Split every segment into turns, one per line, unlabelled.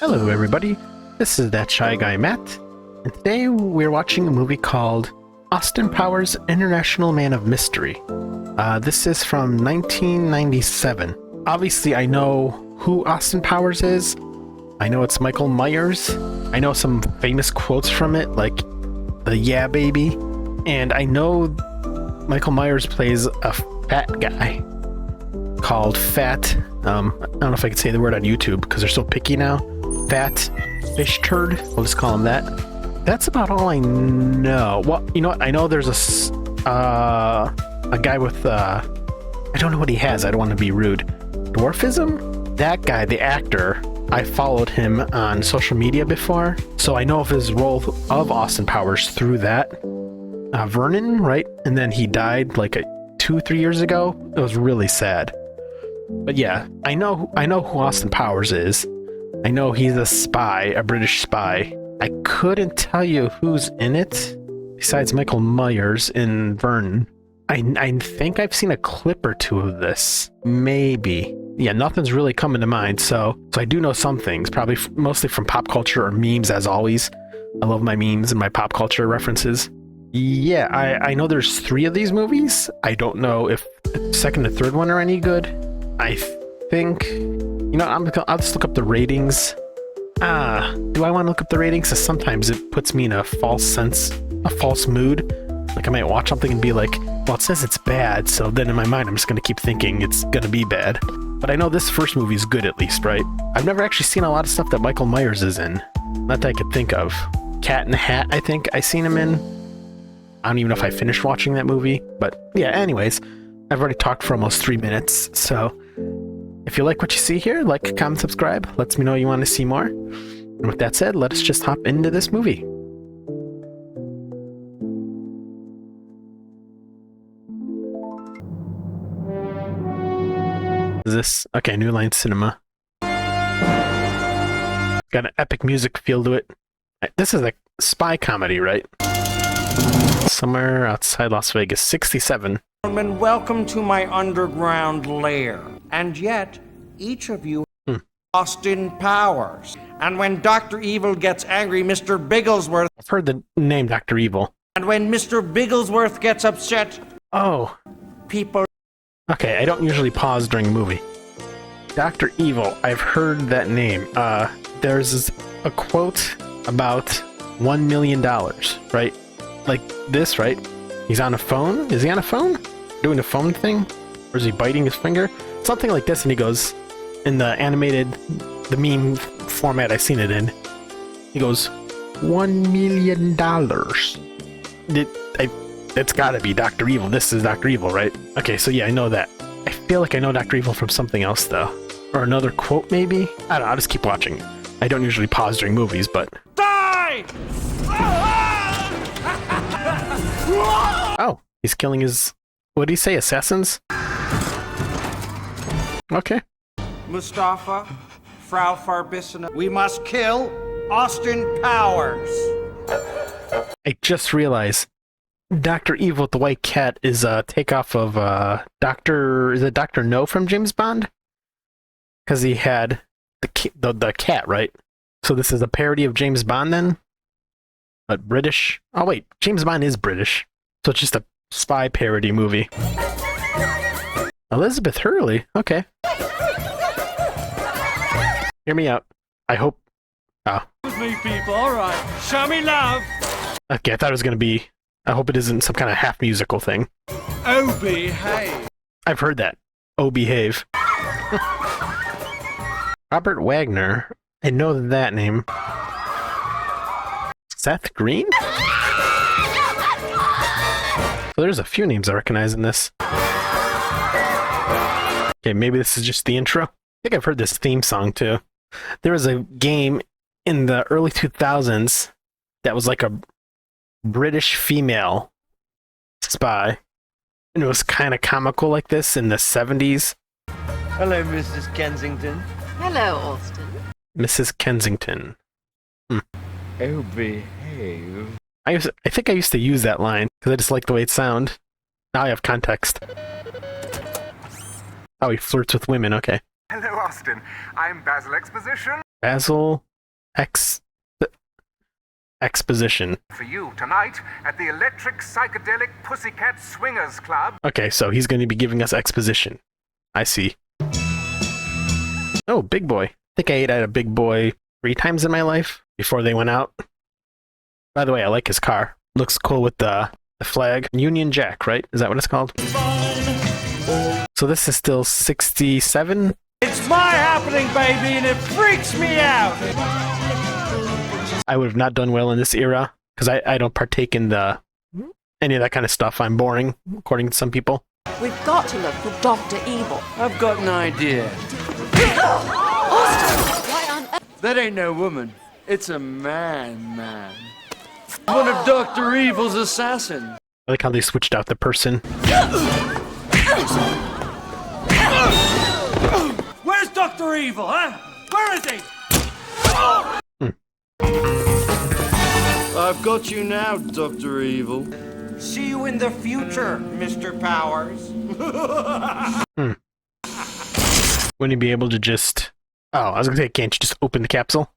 Hello everybody, this is That Shy Guy Matt, and today we're watching a movie called Austin Powers International Man of Mystery. This is from 1997. Obviously I know who Austin Powers is. I know it's Michael Myers. I know some famous quotes from it, like the "Yeah baby," and I know Michael Myers plays a fat guy called Fat. I don't know if I can say the word on YouTube because they're so picky now. Fat fish turd. We'll just call him that. That's about all I know. Well, you know what? I know there's a guy with I don't know what he has. I don't want to be rude. Dwarfism? That guy, the actor, I followed him on social media before, so I know of his role of Austin Powers through that. Vernon, right? And then he died like 2-3 years ago. It was really sad. But yeah, I know who Austin Powers is. I know he's a spy, a British spy. I couldn't tell you who's in it besides Michael Myers and Vernon. I think I've seen a clip or two of this. Maybe. Yeah, nothing's really coming to mind, so I do know some things, probably mostly from pop culture or memes, as always. I love my memes and my pop culture references. Yeah, I know there's 3 of these movies. I don't know if the second and third one are any good. I think, you know, I'll just look up the ratings. Do I want to look up the ratings? Because sometimes it puts me in a false mood. Like I might watch something and be like, well, it says it's bad, so then in my mind I'm just going to keep thinking it's going to be bad. But I know this first movie is good at least, right? I've never actually seen a lot of stuff that Michael Myers is in. Not that I could think of. Cat in the Hat, I think I seen him in. I don't even know if I finished watching that movie. But yeah, anyways, I've already talked for almost 3 minutes, so if you like what you see here, like, comment, subscribe. Lets me know you want to see more. And with that said, let us just hop into this movie. Is this? Okay, New Line Cinema. Got an epic music feel to it. This is a spy comedy, right? Somewhere outside Las Vegas. 67.
Gentlemen, welcome to my underground lair. And yet, each of you Austin Powers. And when Dr. Evil gets angry, Mr. Bigglesworth...
I've heard the name Dr. Evil.
And when Mr. Bigglesworth gets upset...
Oh.
People...
Okay, I don't usually pause during a movie. Dr. Evil, I've heard that name. There's a quote about $1 million, right? Like this, right? He's on a phone? Is he on a phone? Doing a phone thing? Or is he biting his finger? Something like this, and he goes, in the animated, the meme format I've seen it in, he goes, $1 million. It's gotta be Dr. Evil. This is Dr. Evil, right? Okay, so yeah, I know that. I feel like I know Dr. Evil from something else, though. Or another quote, maybe? I don't know, I'll just keep watching. I don't usually pause during movies, but...
Die!
Oh, he's killing his... What did he say, assassins? Okay.
Mustafa, Frau Farbissina, we must kill Austin Powers.
I just realized Dr. Evil with the White Cat is a takeoff of Is it Dr. No from James Bond? Because he had the cat, right? So this is a parody of James Bond then? But British? Oh wait, James Bond is British. So it's just a spy parody movie. Elizabeth Hurley? Okay. Hear me out. I hope... Oh.
With me, people, alright. Show me love.
Okay, I thought it was going to be... I hope it isn't some kind of half musical thing.
Oh, behave.
I've heard that. Oh, behave. Robert Wagner. I know that name. Seth Green? So there's a few names I recognize in this. Okay, maybe this is just the intro. I think I've heard this theme song too. There was a game in the early 2000s that was like a British female spy. And it was kind of comical like this in the 70s.
Hello, Mrs. Kensington.
Hello, Austin.
Mrs. Kensington.
Oh, behave.
I think I used to use that line because I just like the way it sounds. Now I have context. Oh, he flirts with women, okay.
Hello, Austin. I'm Basil Exposition.
Basil exposition.
For you tonight at the Electric Psychedelic Pussycat Swingers Club.
Okay, so he's going to be giving us exposition. I see. Oh, Big Boy. I think I ate at a Big Boy 3 times in my life before they went out. By the way, I like his car. Looks cool with the flag. Union Jack, right? Is that what it's called? So this is still 67?
It's my happening, baby, and it freaks me out.
I would have not done well in this era, because I don't partake in any of that kind of stuff. I'm boring, according to some people.
We've got to look for Dr. Evil.
I've got an idea.
Austin! Why on earth?
That ain't no woman. It's a man. One of Dr. Evil's assassins.
I like how they switched out the person.
Where's Dr. Evil, huh? Where is he?
I've got you now, Dr. Evil.
See you in the future, Mr. Powers.
Wouldn't you be able to just... Oh, I was going to say, can't you just open the capsule?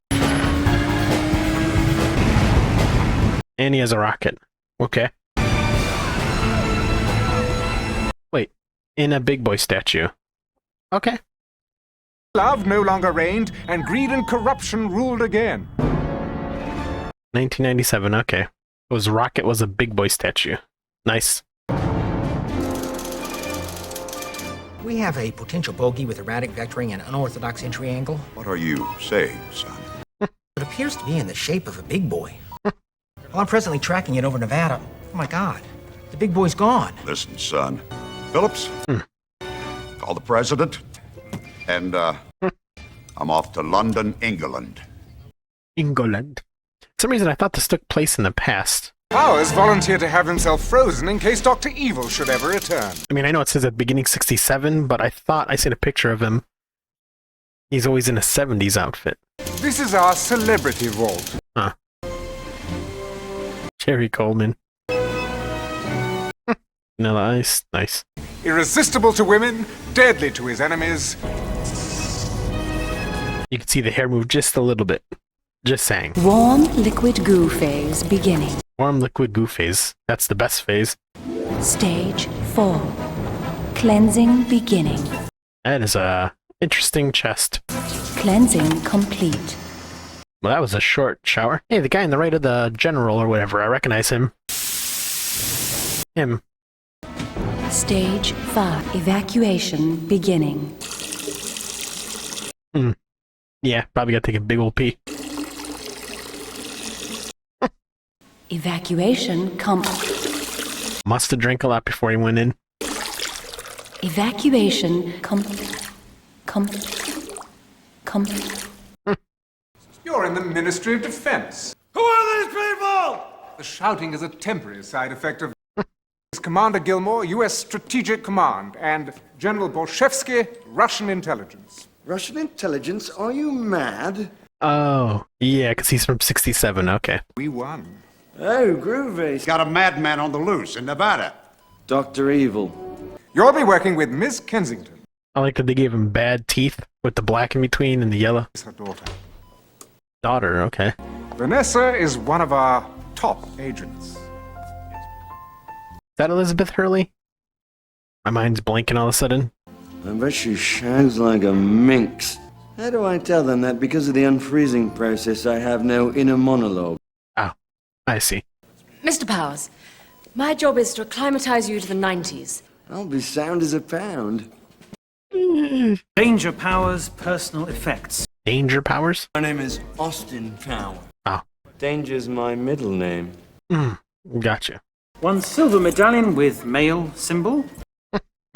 And he has a rocket. Okay. Wait, in a Big Boy statue. Okay.
Love no longer reigned, and greed and corruption ruled again.
1997, okay. It was Rocket was a Big Boy statue. Nice.
We have a potential bogey with erratic vectoring and unorthodox entry angle.
What are you saying, son?
It appears to be in the shape of a big boy. Well, I'm presently tracking it over Nevada. Oh my God, the big boy's gone.
Listen, son. Phillips, call the president, and I'm off to London, England.
England. For some reason I thought this took place in the past.
Powers volunteered to have himself frozen in case Dr. Evil should ever return.
I mean, I know it says at beginning 67, but I thought I seen a picture of him. He's always in a 70s outfit.
This is our celebrity vault.
Huh. Jerry Coleman. Vanilla Ice. Nice.
Irresistible to women, deadly to his enemies.
You can see the hair move just a little bit. Just saying.
Warm liquid goo phase beginning.
Warm liquid goo phase. That's the best phase.
Stage 4. Cleansing beginning.
That is a interesting chest.
Cleansing complete.
Well, that was a short shower. Hey, the guy on the right of the general or whatever. I recognize him. Him.
Stage 5. Evacuation beginning.
Yeah, probably gotta take a big old pee.
Evacuation
Must have drank a lot before he went in.
Evacuation
You're in the Ministry of Defense.
Who are these people?
The shouting is a temporary side effect of Commander Gilmore, U.S. Strategic Command, and General Borshevsky, Russian intelligence.
Russian intelligence? Are you mad?
Oh, yeah, because he's from 67, okay.
We won.
Oh, groovy.
Got a madman on the loose in Nevada.
Dr. Evil.
You'll be working with Miss Kensington.
I like that they gave him bad teeth with the black in between and the yellow.
Is her daughter.
Daughter, okay.
Vanessa is one of our top agents.
Is that Elizabeth Hurley? My mind's blanking all of a sudden.
I bet she shines like a minx. How do I tell them that because of the unfreezing process I have no inner monologue?
Oh, I see.
Mr. Powers, my job is to acclimatize you to the 90s.
I'll be sound as a pound.
Danger Powers personal effects.
Danger Powers?
My name is Austin Powers.
Oh.
Danger's my middle name.
Gotcha.
1 silver medallion with male symbol.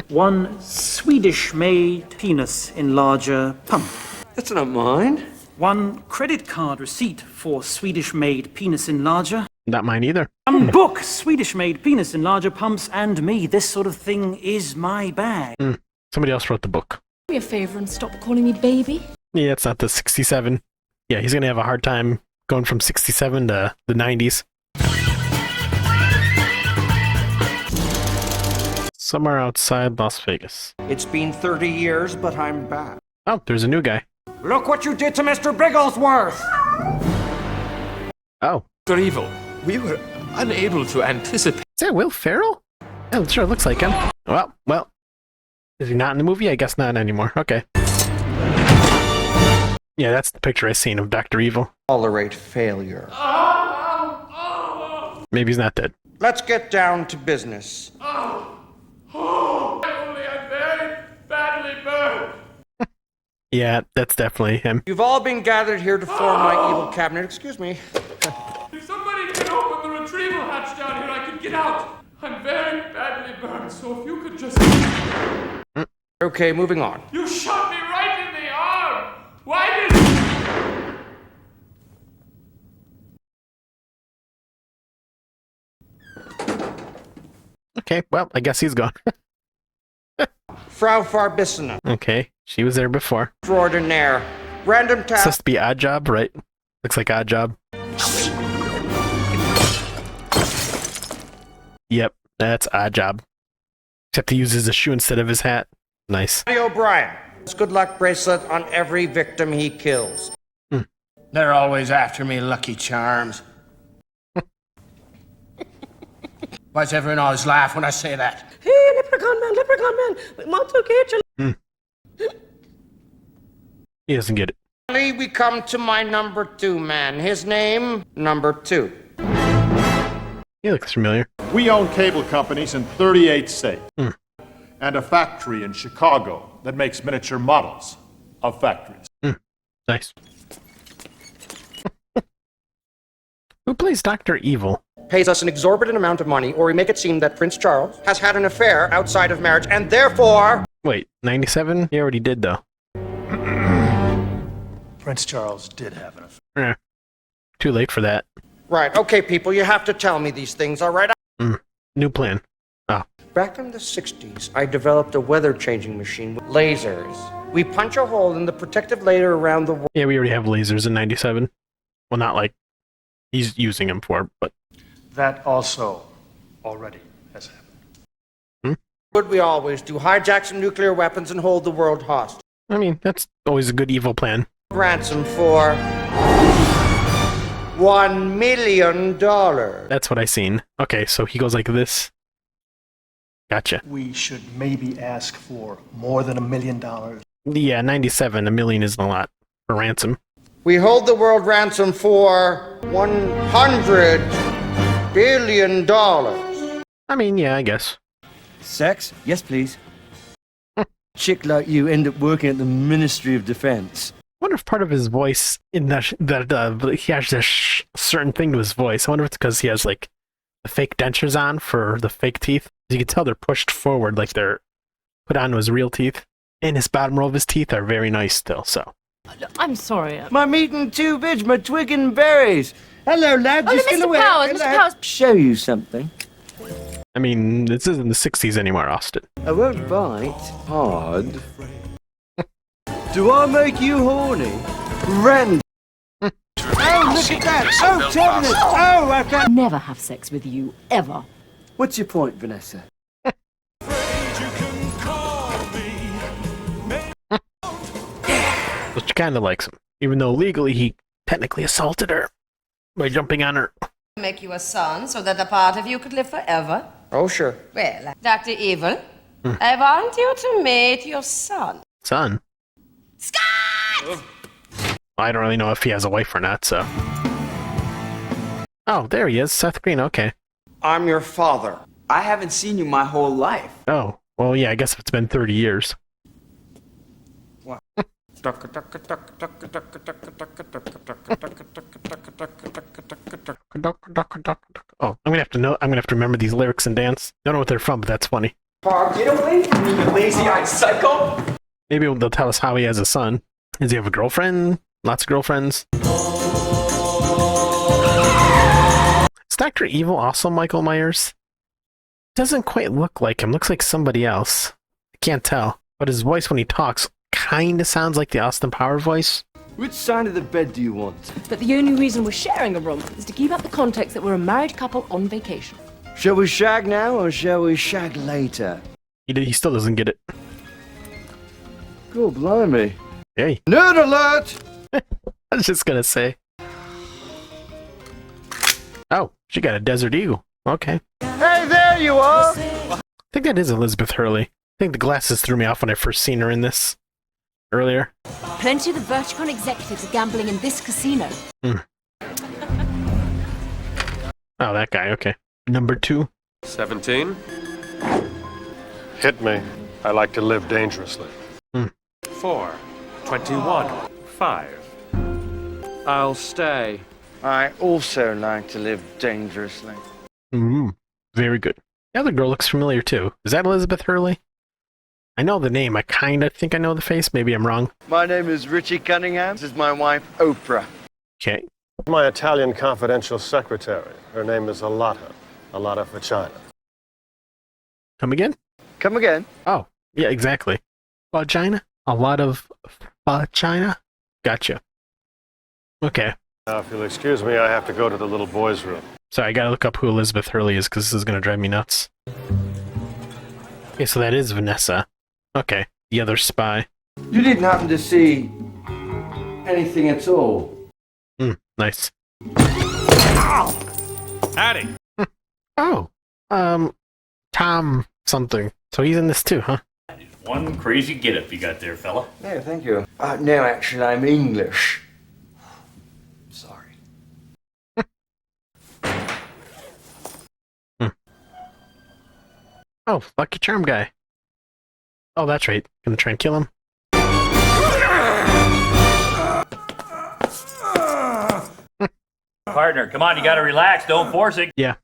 1 Swedish-made penis enlarger pump.
That's not mine.
1 credit card receipt for Swedish-made penis enlarger.
Not mine either.
Book Swedish-made penis enlarger pumps and me. This sort of thing is my bag.
Somebody else wrote the book.
Do me a favor and stop calling me baby.
Yeah, it's not the 67. Yeah, he's gonna have a hard time going from 67 to the 90s. Somewhere outside Las Vegas.
It's been 30 years, but I'm back.
Oh, there's a new guy.
Look what you did to Mr. Bigglesworth!
Oh.
Dr. Evil, we were unable to anticipate.
Is that Will Ferrell? Yeah, it sure looks like him. Well. Is he not in the movie? I guess not anymore. Okay. Yeah, that's the picture I seen of Dr. Evil.
Tolerate failure.
Maybe he's not dead.
Let's get down to business.
Only I'm very badly burned.
Yeah, that's definitely him.
You've all been gathered here to form my evil cabinet. Excuse me.
If somebody can open the retrieval hatch down here, I could get out. I'm very badly burned, so if you could just...
Okay, moving on.
You shot me right in the arm! Why did...
Okay, well, I guess he's gone.
Frau Farbissina.
Okay, she was there before.
Extraordinaire. Random
It's
task.
supposed to be Odd Job, right? Looks like Odd Job. Yep, that's Odd Job. Except he uses a shoe instead of his hat. Nice.
Matty O'Brien. Good luck bracelet on every victim he kills.
They're always after me, Lucky Charms. Why's everyone always laugh when I say that?
Hey, leprechaun man, we want to get you.
He doesn't get it.
Finally, we come to my number 2 man. His name, number 2.
He looks familiar.
We own cable companies in 38 states and a factory in Chicago that makes miniature models of factories.
Nice. Who plays Dr. Evil?
Pays us an exorbitant amount of money, or we make it seem that Prince Charles has had an affair outside of marriage, and therefore...
Wait, 97? He already did, though.
Prince Charles did have an affair.
Eh, too late for that.
Right, okay, people, you have to tell me these things, all right?
New plan. Ah.
Back in the 60s, I developed a weather-changing machine with lasers. We punch a hole in the protective layer around the world.
Yeah, we already have lasers in 97. Well, not like he's using them for, but...
That also already has happened.
What we always do, hijack some nuclear weapons and hold the world hostage.
I mean, that's always a good evil plan.
Ransom for $1 million.
That's what I seen. Okay, so he goes like this. Gotcha.
We should maybe ask for more than $1 million.
Yeah, 97. $1 million isn't a lot for ransom.
We hold the world ransom for $100 billion.
I mean, yeah, I guess.
Sex? Yes, please. Chick like you end up working at the Ministry of Defense.
I wonder if part of his voice in that he has this certain thing to his voice. I wonder if it's because he has like the fake dentures on for the fake teeth. You can tell they're pushed forward, like they're put onto his real teeth, and his bottom row of his teeth are very nice still. So
I'm sorry.
My meat and 2 veg, my twig and berries. Hello, lad.
Oh,
Just
Mr.
gonna wait.
Powers, Mr. Powers.
Show you something.
I mean, this isn't the 60s anymore, Austin.
I won't bite hard. Do I make you horny? Rand. Oh, look at that! Oh, Terminus! Oh, I can't.
Never have sex with you, ever.
What's your point, Vanessa?
But she kind of likes him, even though legally he technically assaulted her by jumping on her.
Make you a son so that a part of you could live forever.
Oh, sure.
Well, Dr. Evil, I want you to meet your son.
Son?
Scott!
I don't really know if he has a wife or not, so... Oh, there he is, Seth Green, okay.
I'm your father.
I haven't seen you my whole life.
Oh, well, yeah, I guess it's been 30 years. Oh, I'm gonna have to remember these lyrics and dance. Don't know what they're from, but that's funny.
Get away from me, you lazy-eyed psycho!
Maybe they'll tell us how he has a son. Does he have a girlfriend? Lots of girlfriends? Is Dr. Evil also Michael Myers? Doesn't quite look like him. Looks like somebody else. I can't tell. But his voice when he talks kinda sounds like the Austin Powers voice.
Which side of the bed do you want?
But the only reason we're sharing a room is to keep up the context that we're a married couple on vacation.
Shall we shag now or shall we shag later?
He still doesn't get it.
God blimey.
Hey.
Nerd alert!
I was just gonna say. Oh, she got a Desert Eagle. Okay.
Hey, there you are!
I think that is Elizabeth Hurley. I think the glasses threw me off when I first seen her in this earlier.
Plenty of the Verticon executives are gambling in this casino.
Oh, that guy. Okay. Number 2.
17. Hit me. I like to live dangerously.
4. 21. 5. I'll stay.
I also like to live dangerously.
Very good. The other girl looks familiar too. Is that Elizabeth Hurley? I know the name. I kind of think I know the face. Maybe I'm wrong.
My name is Richie Cunningham. This is my wife, Oprah.
Okay.
My Italian confidential secretary. Her name is Alata. Alata Vagina.
Come again?
Come again?
Oh, yeah, exactly. Vagina? A lot of vagina? Gotcha. Okay.
Now, if you'll excuse me, I have to go to the little boy's room.
So I gotta look up who Elizabeth Hurley is because this is gonna drive me nuts. Okay, so that is Vanessa. Okay, the other spy.
You didn't happen to see anything at all?
Nice.
Howdy.
Oh, Tom something. So he's in this too, huh?
One crazy getup you got there, fella.
No, thank you. No, actually, I'm English. Sorry.
Oh, Lucky Charm guy. Oh, that's right. Gonna try and kill him.
Partner, come on, you gotta relax. Don't force it.
Yeah.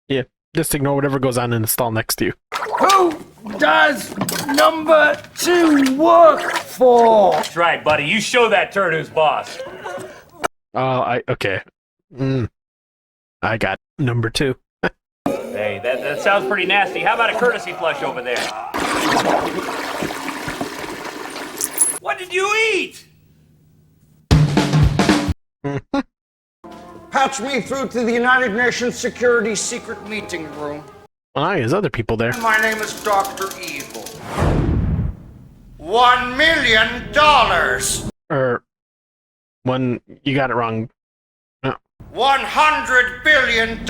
Yeah. Just ignore whatever goes on in the stall next to you.
Who does number 2 work for?
That's right, buddy. You show that turd who's boss.
Oh, okay. I got number 2.
Hey, that sounds pretty nasty. How about a courtesy flush over there? What did you eat?
Patch me through to the United Nations Security Secret Meeting Room.
Well, there's other people there.
My name is Dr. Evil. $1 million!
You got it wrong. No.
$100 billion!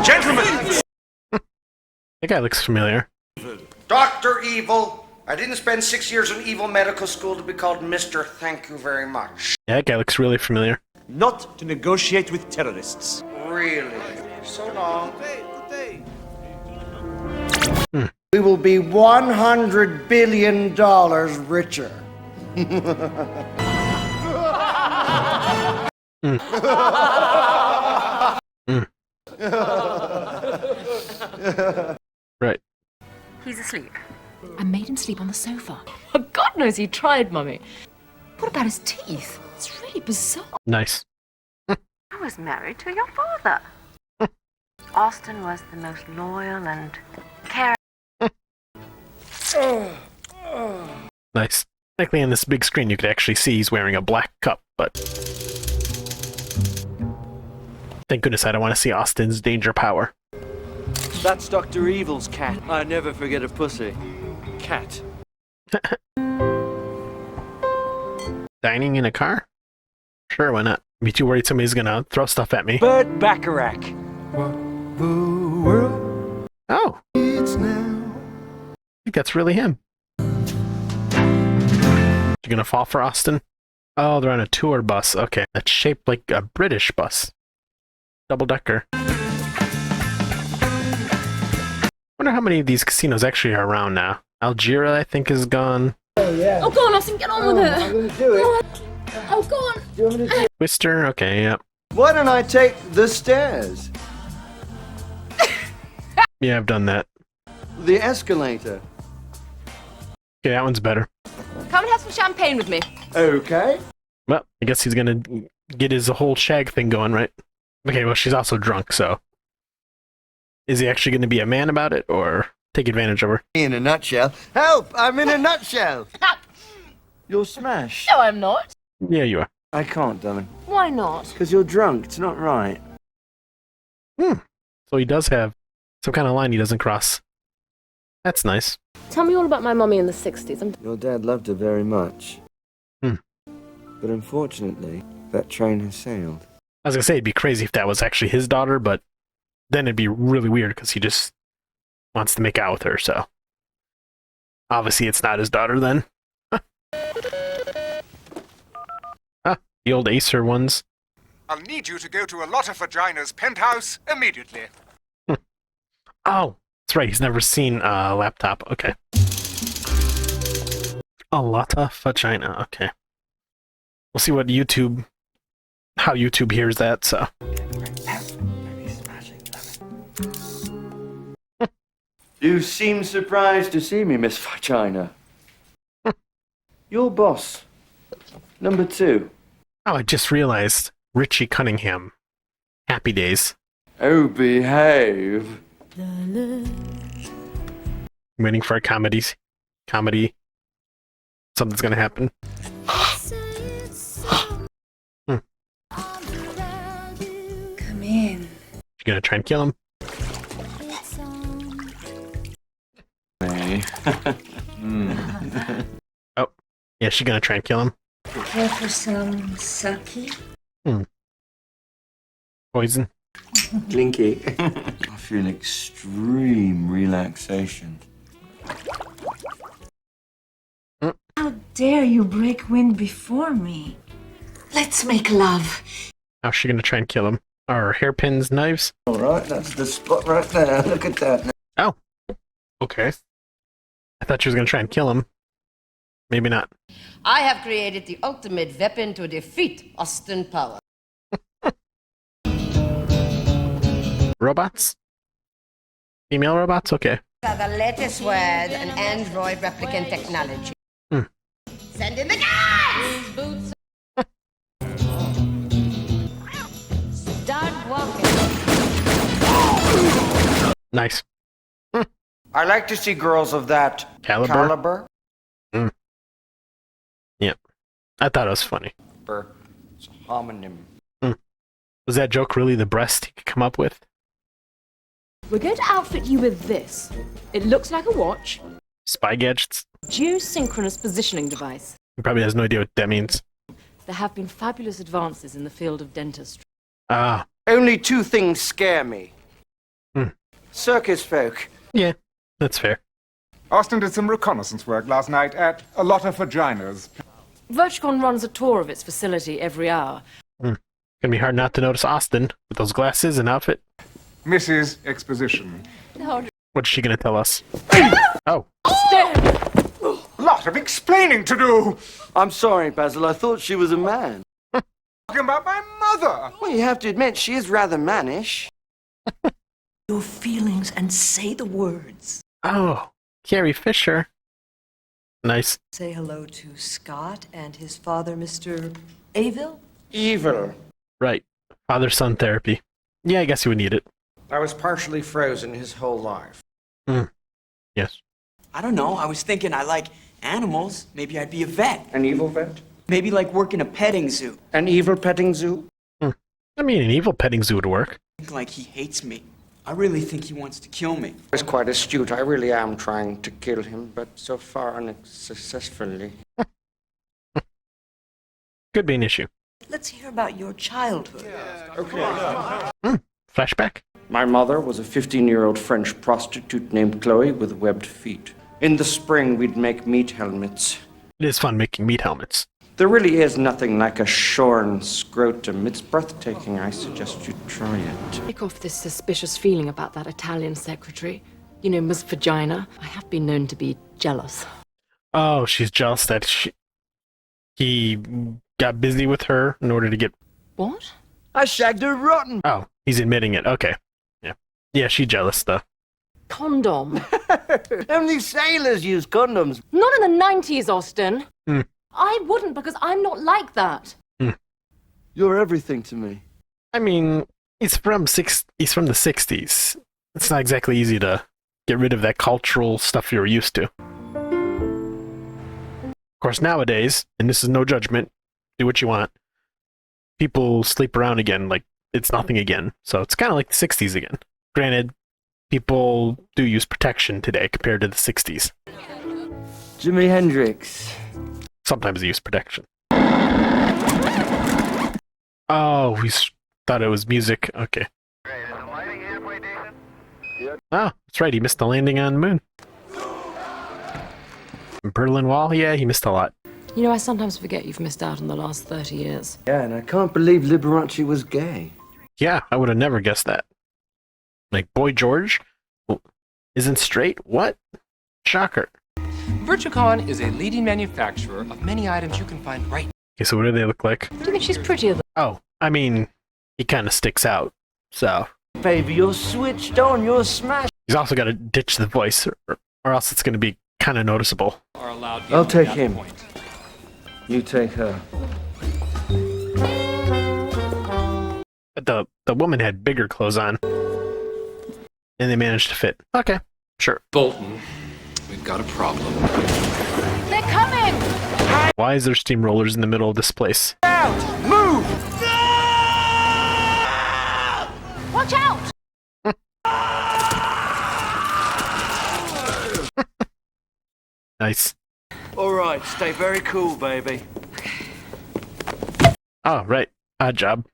Gentlemen!
That guy looks familiar.
Dr. Evil, I didn't spend 6 years in evil medical school to be called Mr. Thank You Very Much.
Yeah, that guy looks really familiar.
Not to negotiate with terrorists.
Really? So long. We will be $100 billion richer.
Right.
He's asleep. I made him sleep on the sofa. Oh, God knows he tried, Mummy. What about his teeth? It's really bizarre.
Nice.
I was married to your father. Austin was the most loyal and caring.
Nice. Likely on this big screen you could actually see he's wearing a black cup, but... Thank goodness I don't want to see Austin's danger power.
That's Dr. Evil's cat. I never forget a pussy. Cat.
Dining in a car? Sure, why not? Be too worried somebody's gonna throw stuff at me.
Burt Bacharach.
Oh. I think that's really him. You gonna fall for Austin? Oh, they're on a tour bus. Okay, that's shaped like a British bus. Double-decker. Wonder how many of these casinos actually are around now. Algeria, I think, is gone.
Oh, yeah. Oh, go on, Austin, get on with it.
I'm gonna do it.
Oh, go on.
Do you want me to do it?
Twister, okay, yep.
Why don't I take the stairs?
Yeah, I've done that.
The escalator.
Okay, that one's better.
Come and have some champagne with me.
Okay.
Well, I guess he's gonna get his whole shag thing going, right? Okay, well, she's also drunk, so... Is he actually gonna be a man about it, or take advantage of her?
In a nutshell. Help! I'm in a nutshell! You're smashed.
No, I'm not.
Yeah, you are.
I can't, darling.
Why not?
Because you're drunk. It's not right.
So he does have some kind of line he doesn't cross. That's nice.
Tell me all about my mummy in the 60s.
Your dad loved her very much. But unfortunately, that train has sailed.
I was gonna say it'd be crazy if that was actually his daughter, but then it'd be really weird because he just wants to make out with her, so obviously it's not his daughter then. The old Acer ones.
I'll need you to go to a lot of Vagina's penthouse immediately.
Oh, that's right. He's never seen a laptop. Okay. A lot of vagina. Okay. We'll see what how YouTube hears that, so.
You seem surprised to see me, Miss Vagina. Your boss. Number 2.
Oh, I just realized. Richie Cunningham. Happy Days.
Oh, behave.
Waiting for a comedy. Something's gonna happen.
Come in.
You gonna try and kill him?
Hey.
Oh, yeah, she's gonna try and kill him.
Care for some sake?
Poison.
Clinky. I feel extreme relaxation.
How dare you break wind before me? Let's make love.
How's she gonna try and kill him? Are hairpins knives?
Alright, that's the spot right there. Look at that.
Oh. Okay. I thought she was gonna try and kill him. Maybe not.
I have created the ultimate weapon to defeat Austin Powers.
Robots? Female robots? Okay.
The latest word and android replicant technology. Send in the guys! Boots. Start walking.
Nice.
I like to see girls of that
Caliber? Yeah. I thought it was funny.
It's a homonym.
Was that joke really the best he could come up with?
We're going to outfit you with this. It looks like a watch.
Spy gadgets?
Geosynchronous positioning device.
He probably has no idea what that means.
There have been fabulous advances in the field of dentistry.
Ah.
Only 2 things scare me. Circus folk.
Yeah, that's fair.
Austin did some reconnaissance work last night at a lot of Vaginas.
Verticon runs a tour of its facility every hour.
Gonna be hard not to notice Austin with those glasses and outfit.
Mrs. Exposition.
What's she gonna tell us? Oh.
Lot of explaining to do!
I'm sorry, Basil. I thought she was a man.
Talking about my mother!
Well, you have to admit, she is rather mannish.
Your feelings and say the words.
Oh, Carrie Fisher. Nice.
Say hello to Scott and his father, Mr. Avil?
Evil.
Right. Father-son therapy. Yeah, I guess you would need it.
I was partially frozen his whole life.
Yes.
I don't know. I was thinking I like animals. Maybe I'd be a vet.
An evil vet?
Maybe like work in a petting zoo.
An evil petting zoo?
I mean, an evil petting zoo would work.
Like he hates me. I really think he wants to kill me.
It's quite astute. I really am trying to kill him, but so far unsuccessfully.
Could be an issue.
Let's hear about your childhood.
Flashback?
My mother was a 15-year-old French prostitute named Chloe with webbed feet. In the spring, we'd make meat helmets.
It is fun making meat helmets.
There really is nothing like a shorn scrotum. It's breathtaking. I suggest you try it.
Take off this suspicious feeling about that Italian secretary. You know, Miss Vagina. I have been known to be jealous.
Oh, she's jealous that he got busy with her in order to get...
What?
I shagged her rotten.
Oh, he's admitting it. Okay. Yeah. Yeah, she's jealous, though.
Condom.
Only sailors use condoms.
Not in the 90s, Austin. I wouldn't, because I'm not like that.
You're everything to me.
I mean, he's from the 60s. It's not exactly easy to get rid of that cultural stuff you're used to. Of course, nowadays, and this is no judgment, do what you want, people sleep around again like it's nothing again. So it's kind of like the 60s again. Granted, people do use protection today compared to the 60s.
Jimi Hendrix.
Sometimes they use protection. Oh, thought it was music. Okay. Oh, that's right. He missed the landing on the moon. Berlin Wall? Yeah, he missed a lot.
You know, I sometimes forget you've missed out on the last 30 years.
Yeah, and I can't believe Liberace was gay.
Yeah, I would have never guessed that. Like, Boy George isn't straight? What? Shocker.
Virtucon is a leading manufacturer of many items you can find right.
Okay, so what do they look like?
Do you think she's prettier than...
Oh, I mean, he kind of sticks out, so...
Baby, you're switched on, you're smashed.
He's also got to ditch the voice, or else it's going to be kind of noticeable.
I'll take him. You take her.
But the woman had bigger clothes on. And they managed to fit. Okay, sure.
Bolton, we've got a problem.
They're coming!
Why is there steamrollers in the middle of this place?
Move!
Watch out!
Nice.
Alright, stay very cool, baby.
Oh, right. Odd Job.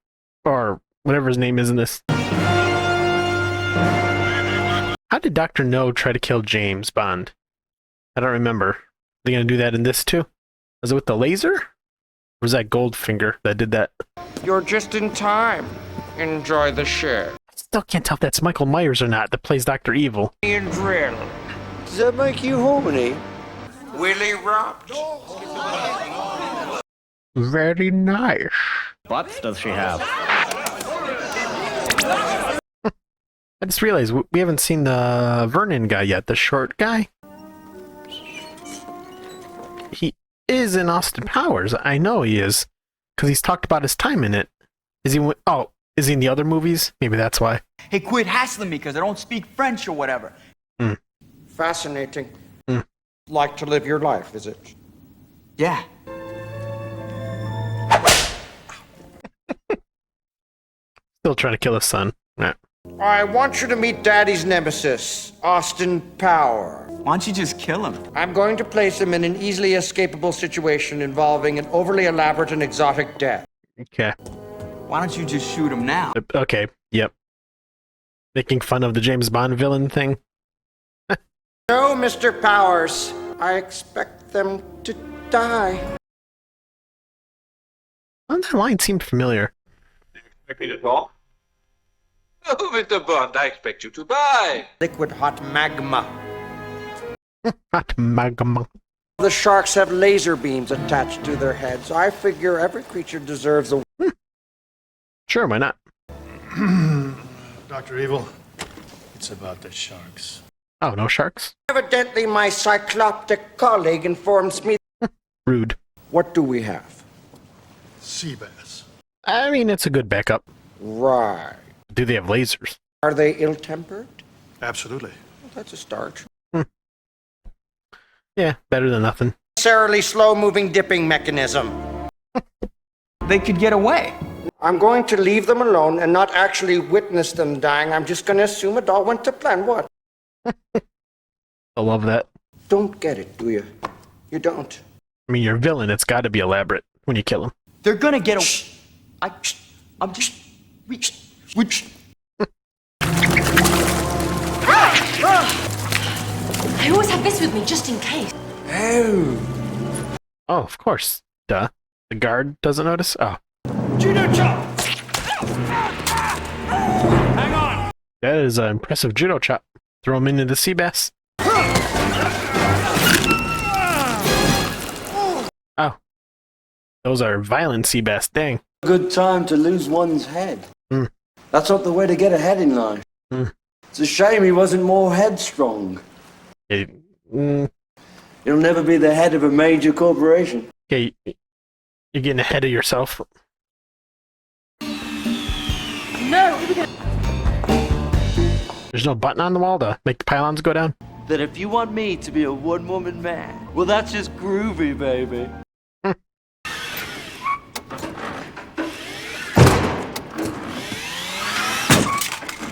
Or whatever his name is in this. How did Dr. No try to kill James Bond? I don't remember. Are they going to do that in this too? Was it with the laser? Or was that Goldfinger that did that?
You're just in time. Enjoy the show.
I still can't tell if that's Michael Myers or not that plays Dr. Evil.
And drill.
Does that make you horny?
Willie Robbed.
Very nice.
Butts does she have?
I just realized we haven't seen the Vernon guy yet, the short guy. He is in Austin Powers. I know he is, because he's talked about his time in it. Is he? Oh, is he in the other movies? Maybe that's why.
Hey, quit hassling me because I don't speak French or whatever.
Fascinating. Like to live your life, is it?
Yeah.
Still trying to kill his son. Nah.
I want you to meet Daddy's nemesis, Austin Power.
Why don't you just kill him?
I'm going to place him in an easily escapable situation involving an overly elaborate and exotic death.
Okay.
Why don't you just shoot him now?
Okay, yep. Making fun of the James Bond villain thing.
No, Mr. Powers. I expect them to die.
Well, that line seemed familiar.
Expect me to talk? Oh, Mr. Bond, I expect you to buy.
Liquid hot magma.
Hot magma.
The sharks have laser beams attached to their heads. I figure every creature deserves a...
Sure, why not?
Dr. Evil, it's about the sharks.
Oh, no sharks?
Evidently, my cycloptic colleague informs me...
Rude.
What do we have?
Sea bass.
I mean, it's a good backup.
Right.
Do they have lasers?
Are they ill-tempered?
Absolutely.
Well, that's a start.
Yeah, better than nothing.
Necessarily slow-moving dipping mechanism.
They could get away.
I'm going to leave them alone and not actually witness them dying. I'm just going to assume it all went to plan. What?
I love that.
Don't get it, do you? You don't.
I mean, you're a villain. It's got to be elaborate when you kill him.
They're gonna get away. I'm just...
I always have this with me, just in case.
Oh.
Oh, of course. Duh. The guard doesn't notice? Oh.
Judo chop! Hang on!
That is an impressive judo chop. Throw him into the sea bass. Oh. Those are violent sea bass. Dang.
Good time to lose one's head. That's not the way to get ahead in life. It's a shame he wasn't more headstrong. You'll never be the head of a major corporation.
Okay, you're getting ahead of yourself.
No!
There's no button on the wall to make the pylons go down?
That if you want me to be a one-woman man, well, that's just groovy, baby.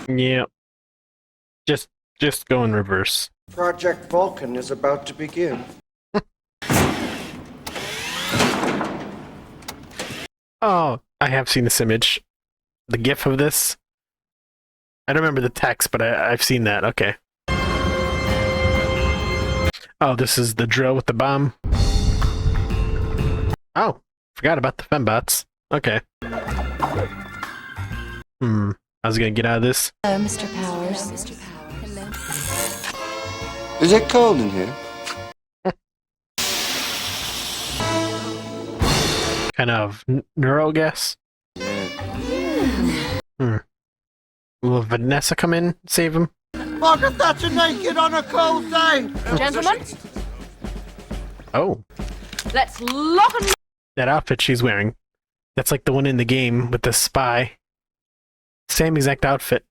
Yep. Just go in reverse.
Project Vulcan is about to begin.
Oh, I have seen this image. The GIF of this. I don't remember the text, but I've seen that. Okay. Oh, this is the drill with the bomb. Oh, forgot about the fembots. Okay. I was gonna get out of this.
Hello, Mr. Powers. Mr. Powers. Hello.
Is it cold in here?
Kind of neuro guess. Will Vanessa come in, save him?
Margaret Thatcher naked on a cold day!
Gentlemen,
Oh,
let's lock and
that outfit she's wearing. That's like the one in the game with the spy. Same exact outfit.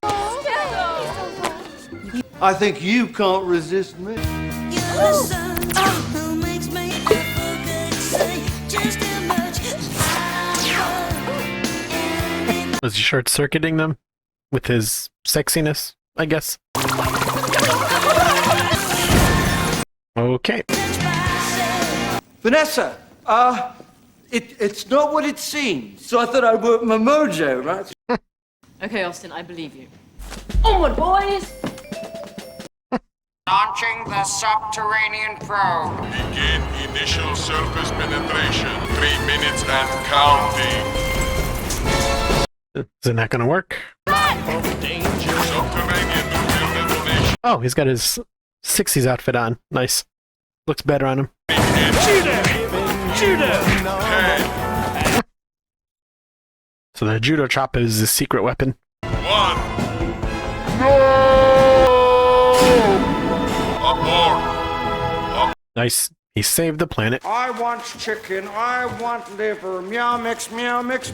I think you can't resist me.
Was he short-circuiting them with his sexiness, I guess? Okay.
Vanessa, it's not what it seems. So I thought I'd work my mojo, right?
Okay, Austin, I believe you. Onward, boys!
Launching the subterranean probe.
Begin initial surface penetration. 3 minutes and counting.
Is it not gonna work?
Subterranean nuclear detonation.
Oh, he's got his 60s outfit on. Nice. Looks better on him. So the judo chop is his secret weapon.
1. Abort.
Nice. He saved the planet.
I want chicken, I want liver, meow mix, meow mix.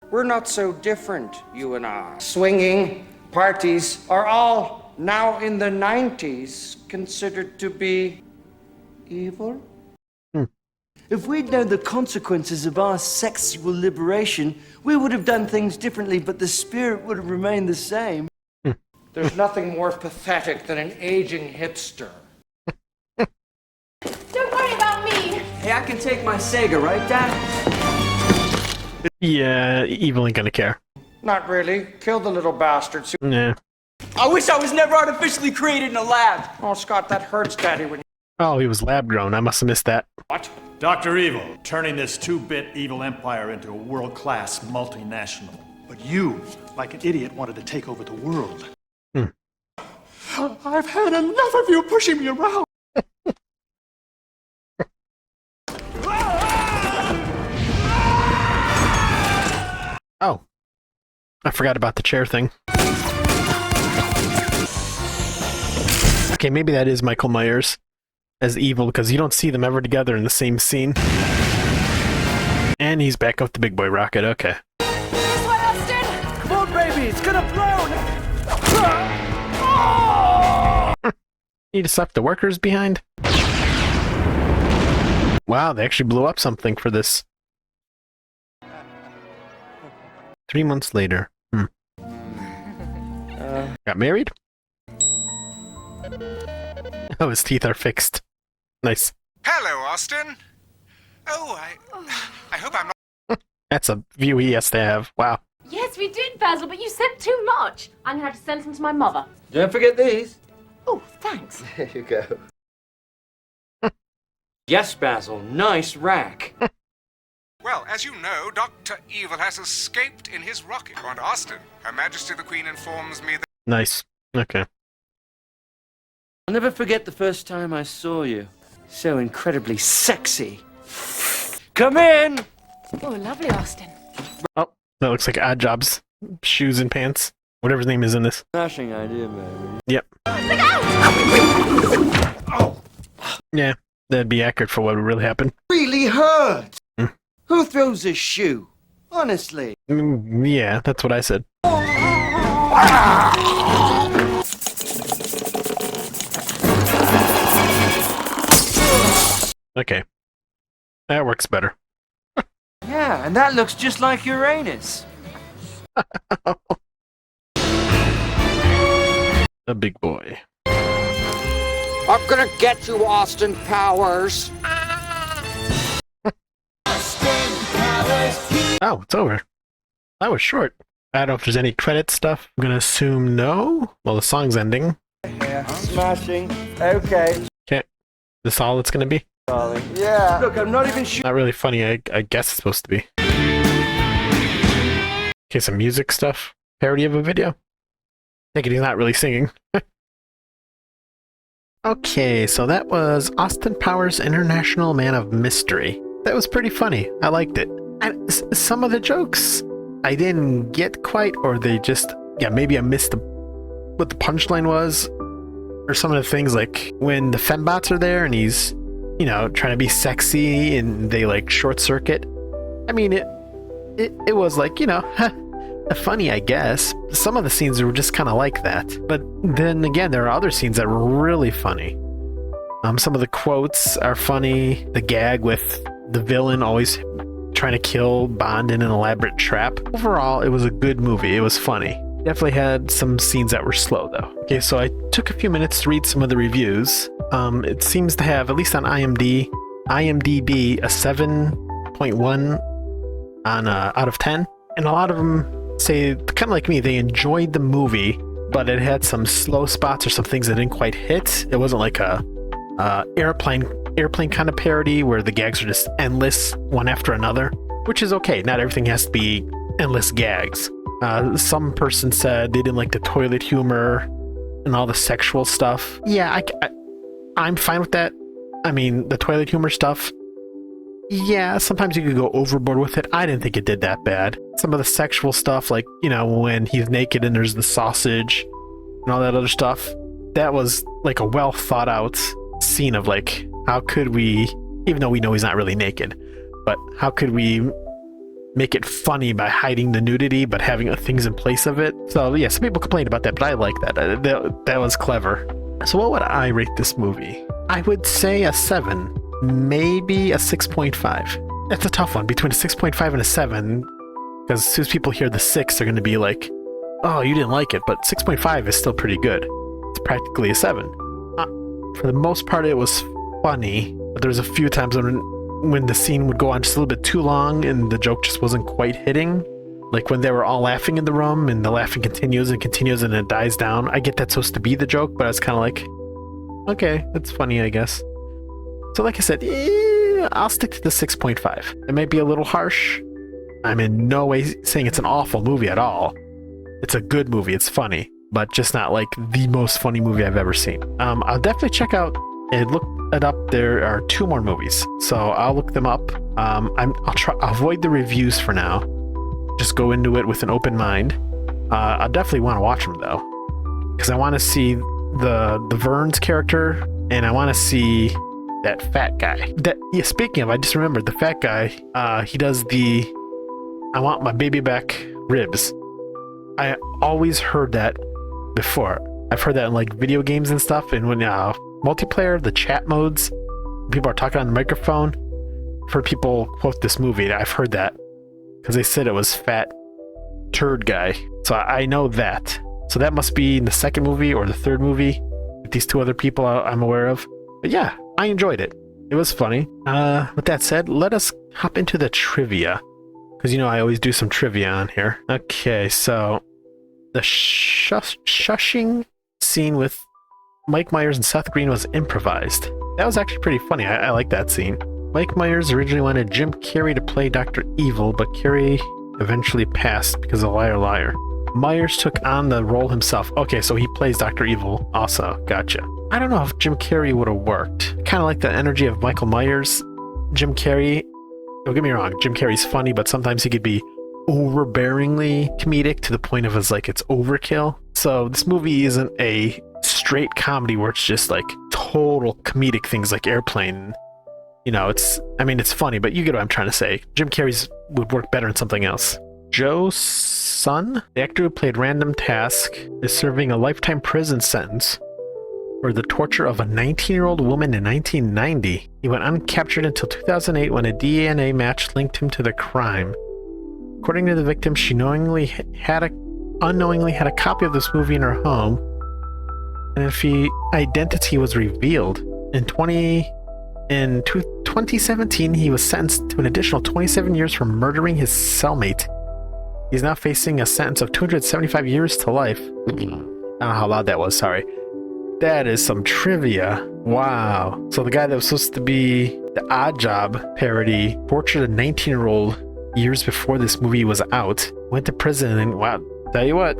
We're not so different, you and I. Swinging parties are all now in the 90s considered to be evil.
If we'd known the consequences of our sexual liberation, we would have done things differently, but the spirit would have remained the same.
There's nothing more pathetic than an aging hipster.
Don't worry about me!
Hey, I can take my Sega, right, Dad?
Yeah, Evil ain't gonna care.
Not really. Kill the little bastards.
Nah.
I wish I was never artificially created in a lab.
Oh, Scott, that hurts, Daddy, when you...
Oh, he was lab grown. I must have missed that.
What?
Dr. Evil, turning this 2-bit evil empire into a world-class multinational. But you, like an idiot, wanted to take over the world.
I've had enough of you pushing me around.
Oh. I forgot about the chair thing. Okay, maybe that is Michael Myers as Evil, because you don't see them ever together in the same scene. And he's back up the big boy rocket, okay.
This way, Austin!
Come on, baby, it's gonna blow!
He just left the workers behind? Wow, they actually blew up something for this. 3 months later. Got married? Oh, his teeth are fixed. Nice.
Hello, Austin. Oh, I hope I'm not...
That's a view he has to have. Wow.
Yes, we did, Basil, but you sent too much. I'm gonna have to send some to my mother.
Don't forget these.
Oh, thanks.
There you go.
Yes, Basil. Nice rack.
Well, as you know, Dr. Evil has escaped in his rocket. Gone to Austin. Her Majesty the Queen informs me that...
Nice. Okay.
I'll never forget the first time I saw you. So incredibly sexy. Come in!
Oh, lovely, Austin.
Oh, that looks like Odd Job's shoes and pants. Whatever his name is in this.
Smashing idea, man.
Yep.
Look out!
Oh!
Yeah, that'd be accurate for what would really happen.
Really hurt! Who throws a shoe? Honestly.
Yeah, that's what I said. Okay. That works better.
Yeah, and that looks just like Uranus.
a big boy.
I'm gonna get you, Austin Powers.
Oh, it's over. That was short. I don't know if there's any credit stuff. I'm gonna assume no. Well, the song's ending.
Yeah, smashing. Okay.
Okay. This all it's gonna be?
Darling. Yeah. Look, I'm not even sure.
Not really funny, I guess it's supposed to be. Okay, some music stuff. Parody of a video. Thinking he's not really singing. Okay, so that was Austin Powers International Man of Mystery. That was pretty funny. I liked it. And some of the jokes I didn't get quite, or they just, yeah, maybe I missed what the punchline was, or some of the things like when the fembots are there and he's, you know, trying to be sexy and they like short circuit. I mean, it was like, you know, funny, I guess. Some of the scenes were just kind of like that. But then again, there are other scenes that were really funny. Some of the quotes are funny. The gag with the villain always trying to kill Bond in an elaborate trap. Overall, it was a good movie. It was funny. Definitely had some scenes that were slow, though. Okay, so I took a few minutes to read some of the reviews. It seems to have, at least on IMDb, a 7.1 on out of 10. And a lot of them say, kind of like me, they enjoyed the movie, but it had some slow spots or some things that didn't quite hit. It wasn't like a airplane kind of parody where the gags are just endless one after another, which is okay. Not everything has to be endless gags. Some person said they didn't like the toilet humor and all the sexual stuff. Yeah, I'm fine with that. I mean, the toilet humor stuff, yeah, sometimes you could go overboard with it. I didn't think it did that bad. Some of the sexual stuff, like, you know, when he's naked and there's the sausage and all that other stuff, that was like a well thought out scene of like, how could we, even though we know he's not really naked, but how could we make it funny by hiding the nudity but having things in place of it? So yeah, some people complained about that, but I like that. That was clever. So what would I rate this movie? I would say a 7. Maybe a 6.5. That's a tough one, between a 6.5 and a 7, because as soon as people hear the 6, they're going to be like, oh, you didn't like it, but 6.5 is still pretty good. It's practically a 7. For the most part, it was funny, but there's a few times when the scene would go on just a little bit too long and the joke just wasn't quite hitting. Like when they were all laughing in the room and the laughing continues and continues and it dies down. I get that's supposed to be the joke, but I was kind of like, okay, that's funny, I guess. So like I said, I'll stick to the 6.5. It might be a little harsh. I'm in no way saying it's an awful movie at all. It's a good movie. It's funny, but just not like the most funny movie I've ever seen. I'll definitely check out and look it up. There are 2 more movies, so I'll look them up. I'll avoid the reviews for now. Just go into it with an open mind. I definitely want to watch them though, because I want to see the Verne's character, and I want to see that fat guy. Yeah, speaking of, I just remembered the fat guy. He does the "I want my baby back" ribs. I always heard that before. I've heard that in like video games and stuff, and when multiplayer, the chat modes, people are talking on the microphone. I've heard people quote this movie. I've heard that because they said it was fat turd guy. So I know that. So that must be in the second movie or the third movie with these 2 other people I'm aware of. But yeah, I enjoyed it. It was funny. With that said, let us hop into the trivia, because you know I always do some trivia on here. Okay, so the shushing scene with Mike Myers and Seth Green was improvised. That was actually pretty funny. I like that scene. Mike Myers originally wanted Jim Carrey to play Dr. Evil, but Carrey eventually passed because of Liar Liar. Myers took on the role himself. Okay, so he plays Dr. Evil also. Gotcha. I don't know if Jim Carrey would have worked. Kind of like the energy of Michael Myers. Jim Carrey, don't get me wrong, Jim Carrey's funny, but sometimes he could be overbearingly comedic to the point of it's overkill. So this movie isn't a straight comedy where it's just like total comedic things like Airplane. You know, it's funny, but you get what I'm trying to say. Jim Carrey's would work better in something else. Joe Sun, the actor who played Random Task, is serving a lifetime prison sentence for the torture of a 19-year-old woman in 1990. He went uncaptured until 2008 when a DNA match linked him to the crime. According to the victim, she unknowingly had a copy of this movie in her home. And if identity was revealed in 2017, he was sentenced to an additional 27 years for murdering his cellmate. He's now facing a sentence of 275 years to life. I don't know how loud that was, sorry. That is some trivia. Wow. So the guy that was supposed to be the Odd Job parody tortured a 19-year-old years before this movie was out, went to prison, and wow, tell you what,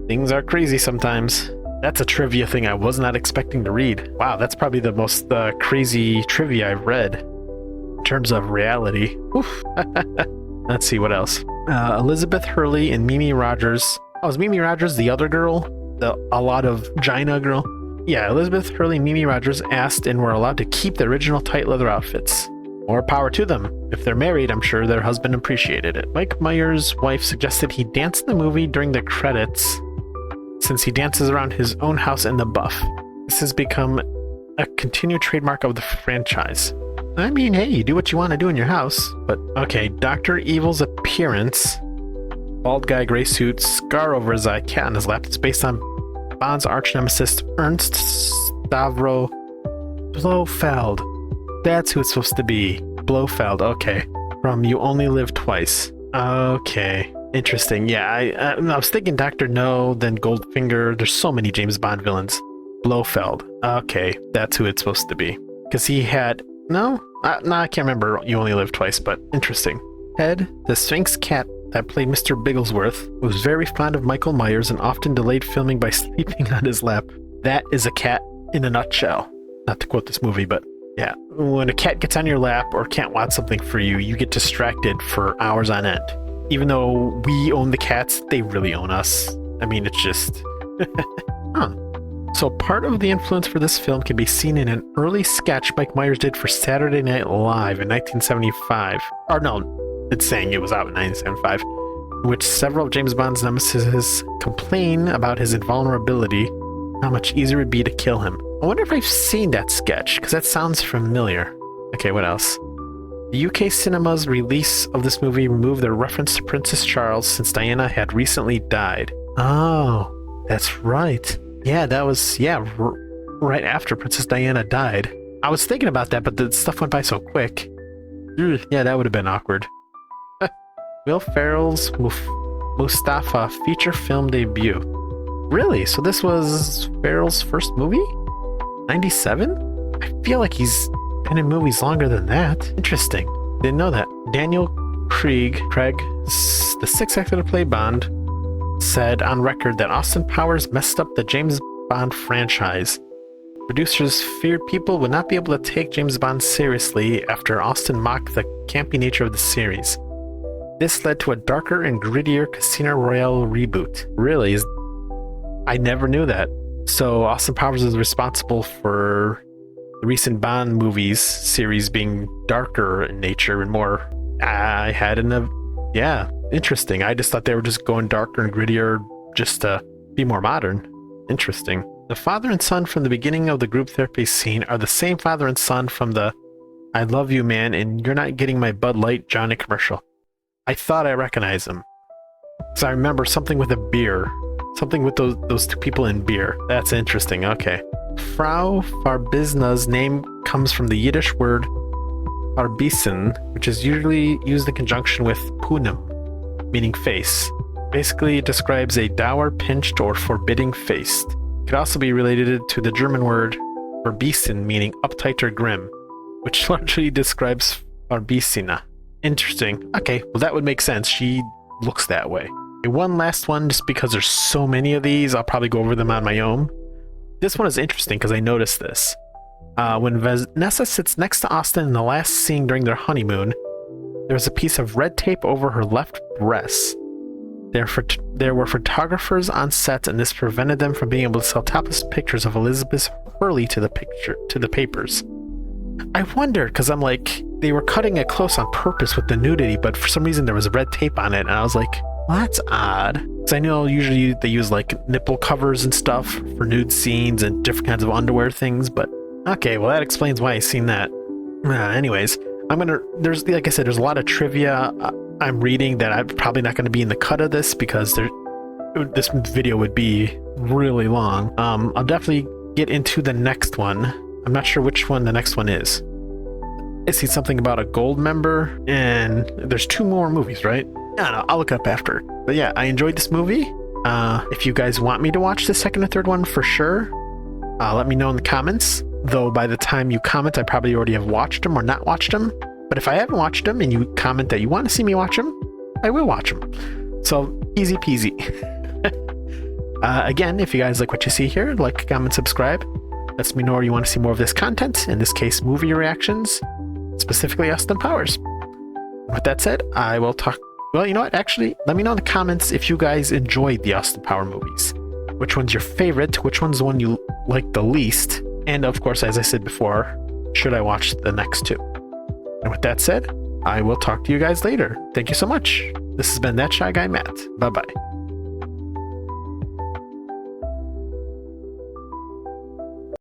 things are crazy sometimes. That's a trivia thing I was not expecting to read. Wow, that's probably the most crazy trivia I've read in terms of reality. Oof. Let's see, what else? Elizabeth Hurley and Mimi Rogers. Oh, is Mimi Rogers the other girl? A lot of Gina girl? Yeah, Elizabeth Hurley and Mimi Rogers asked and were allowed to keep the original tight leather outfits. More power to them. If they're married, I'm sure their husband appreciated it. Mike Myers' wife suggested he dance in the movie during the credits, since he dances around his own house in The Buff. This has become a continued trademark of the franchise. I mean, hey, you do what you want to do in your house. But, okay, Dr. Evil's appearance. Bald guy, gray suit, scar over his eye, cat on his lap. It's based on Bond's arch nemesis, Ernst Stavro Blofeld. That's who it's supposed to be. Blofeld, okay. From You Only Live Twice. Okay. Interesting. Yeah, I was thinking Dr. No, then Goldfinger. There's so many James Bond villains. Blofeld. Okay, that's who it's supposed to be. Because he had... No, I can't remember You Only Live Twice, but interesting. Ted, the Sphinx cat that played Mr. Bigglesworth, was very fond of Michael Myers and often delayed filming by sleeping on his lap. That is a cat in a nutshell. Not to quote this movie, but yeah. When a cat gets on your lap or can't watch something for you, you get distracted for hours on end. Even though we own the cats, they really own us. I mean, it's just... huh. So part of the influence for this film can be seen in an early sketch Mike Myers did for Saturday Night Live in 1975. Or no, it's saying it was out in 1975, in which several of James Bond's nemesis complain about his invulnerability, how much easier it would be to kill him. I wonder if I've seen that sketch, because that sounds familiar. Okay, what else? The UK cinema's release of this movie removed their reference to Princess Charles since Diana had recently died. Oh, that's right. Yeah, that was, right after Princess Diana died. I was thinking about that, but the stuff went by so quick. Yeah, that would have been awkward. Will Ferrell's Mustafa feature film debut. Really? So this was Ferrell's first movie? 97? I feel like he's been in movies longer than that. Interesting. Didn't know that. Daniel Craig, the sixth actor to play Bond, said on record that Austin Powers messed up the James Bond franchise. Producers feared people would not be able to take James Bond seriously after Austin mocked the campy nature of the series. This led to a darker and grittier Casino Royale reboot. Really? I never knew that. So Austin Powers is responsible for the recent Bond movies series being darker in nature and more... Yeah, interesting. I just thought they were just going darker and grittier just to be more modern. Interesting. The father and son from the beginning of the group therapy scene are the same father and son from the I Love You Man and You're Not Getting My Bud Light Johnny commercial. I thought I recognized them. So I remember something with a beer. Something with those two people in beer. That's interesting. Okay. Frau Farbissina's name comes from the Yiddish word Farbissen, which is usually used in conjunction with Punim, meaning face. Basically, it describes a dour, pinched, or forbidding face. It could also be related to the German word Verbissen, meaning uptight or grim, which largely describes Farbissina. Interesting. Okay, well that would make sense. She looks that way. Okay, one last one, just because there's so many of these, I'll probably go over them on my own. This one is interesting because I noticed this. When Vanessa sits next to Austin in the last scene during their honeymoon, there's a piece of red tape over her left breast. There were photographers on set, and this prevented them from being able to sell topless pictures of Elizabeth Hurley to the papers. I wondered, because I'm like, they were cutting it close on purpose with the nudity, but for some reason there was red tape on it, and I was like, well, that's odd. Because I know usually they use like nipple covers and stuff for nude scenes and different kinds of underwear things, but okay, well that explains why I seen that. Anyways, there's, like I said, there's a lot of trivia I'm reading that I'm probably not going to be in the cut of this because this video would be really long. I'll definitely get into the next one. I'm not sure which one the next one is. I see something about a gold member, and there's 2 more movies, right? I don't know, I'll look up after. But yeah, I enjoyed this movie. If you guys want me to watch the second or third one, for sure, let me know in the comments. Though by the time you comment, I probably already have watched them or not watched them. But if I haven't watched them and you comment that you want to see me watch them, I will watch them. So easy peasy. Again, if you guys like what you see here, like, comment, subscribe. Lets me know you want to see more of this content. In this case, movie reactions, specifically Austin Powers. With that said, I will talk. Well, you know what? Actually, let me know in the comments if you guys enjoyed the Austin Power movies. Which one's your favorite? Which one's the one you like the least? And of course, as I said before, should I watch the next 2? And with that said, I will talk to you guys later. Thank you so much. This has been That Shy Guy Matt. Bye-bye.